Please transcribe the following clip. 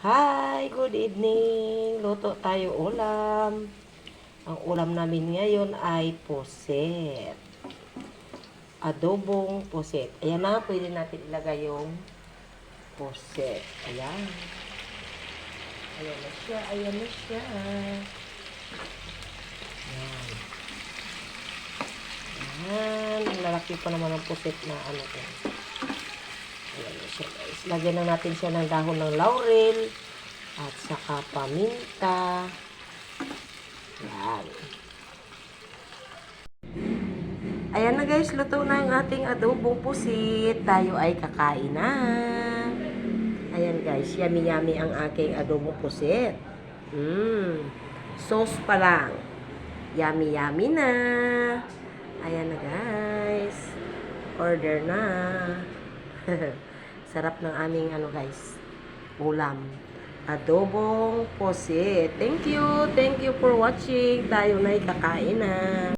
Hi, good evening. Luto tayo ulam. Ang ulam namin ngayon ay puset. Adobong puset. Ayan na, pwede natin ilagay yung puset. Ayan. Ayan na siya, ayan na siya. Ayan. Ayan. Ang lalaki pa naman ang puset na ano ko. Ayan na siya guys. Lagyan na natin siya ng dahon ng laurel at saka paminta. Ayan. Ayan na guys, luto na ang ating adobong pusit. Tayo ay kakain na. Ayan guys, yummy yummy ang aking adobong pusit. Sauce pa lang. Yummy yummy na. Ayan na guys. Order na. Sarap ng aming guys, ulam. Adobong pusit. Thank you for watching. Tayo na kakain na.